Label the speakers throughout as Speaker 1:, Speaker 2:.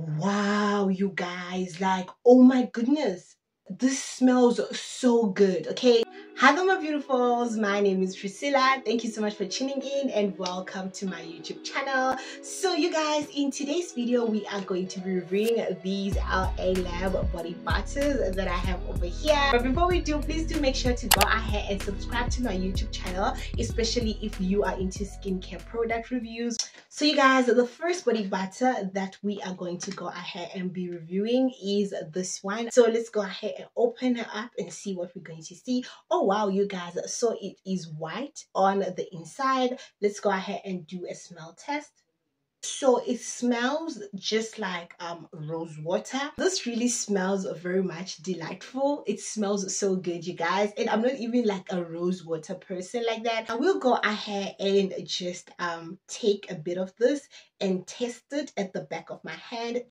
Speaker 1: Wow, you guys, like, oh my goodness, this smells so good. Okay, hello my beautifuls, my name is Priscilla. Thank you so much for tuning in and welcome to my YouTube channel. So you guys, in today's video we are going to be reviewing these LA Lab body butters that I have over here. But before we do, please do make sure to go ahead and subscribe to my YouTube channel, especially if you are into skincare product reviews. So you guys, the first body butter that we are going to go ahead and be reviewing is this one. So let's go ahead and open it up and see what we're going to see. Oh wow, you guys, so it is white on the inside. Let's go ahead and do a smell test. So it smells just like rose water. This really smells very much delightful. It smells so good, you guys, and I'm not even like a rose water person like that. I will go ahead and just take a bit of this and test it at the back of my hand.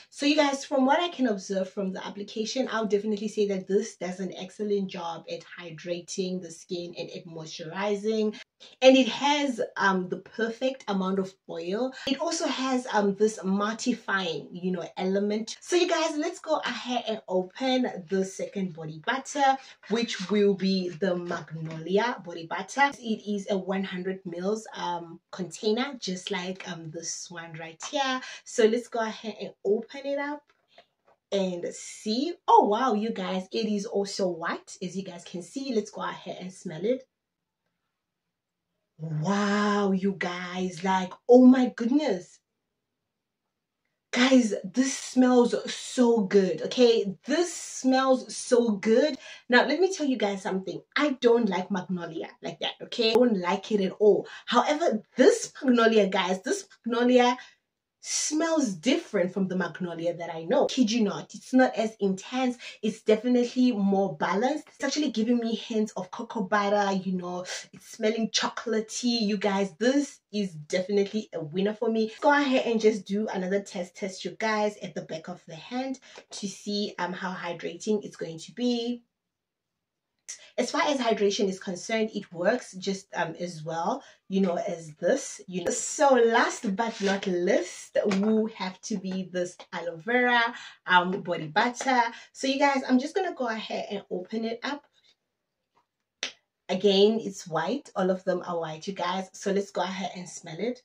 Speaker 1: So you guys, from what I can observe from the application, I'll definitely say that this does an excellent job at hydrating the skin and at moisturizing, and it has the perfect amount of oil. It also has this mattifying, element. So you guys, let's go ahead and open the second body butter, which will be the Magnolia body butter. It is a 100 mils container, just like this one right here. So let's go ahead and open it up and see. Oh wow, you guys, it is also white, as you guys can see. Let's go ahead and smell it. Wow, you guys, like, oh my goodness. Guys, this smells so good. Okay, this smells so good. Now let me tell you guys something. I don't like Magnolia like that. Okay, I don't like it at all. However, this Magnolia, guys, this Magnolia smells different from the Magnolia that I know. Kid you not, it's not as intense. It's definitely more balanced. It's actually giving me hints of cocoa butter, it's smelling chocolatey. You guys, this is definitely a winner for me. Go ahead and just do another test, you guys, at the back of the hand to see how hydrating it's going to be. As far as hydration is concerned, it works just as well, as this, So last but not least, will have to be this aloe vera body butter. So you guys, I'm just gonna go ahead and open it up. Again, it's white. All of them are white, you guys. So let's go ahead and smell it.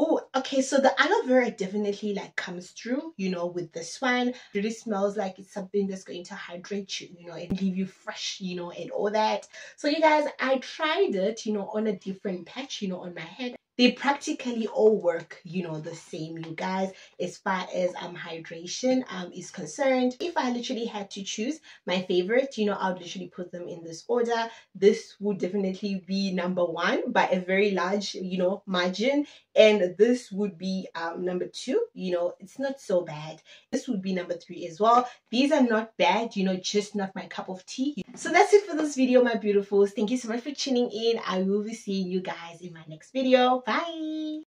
Speaker 1: Oh, okay, so the aloe vera definitely like comes through, with this one. It really smells like it's something that's going to hydrate you, and leave you fresh, and all that. So you guys, I tried it, on a different patch, on my head. They practically all work, the same, you guys, as far as hydration is concerned. If I literally had to choose my favorite, I would literally put them in this order. This would definitely be number one by a very large, margin. And this would be number two. It's not so bad. This would be number three as well. These are not bad, just not my cup of tea. So that's it for this video, my beautifuls. Thank you so much for tuning in. I will be seeing you guys in my next video. Bye.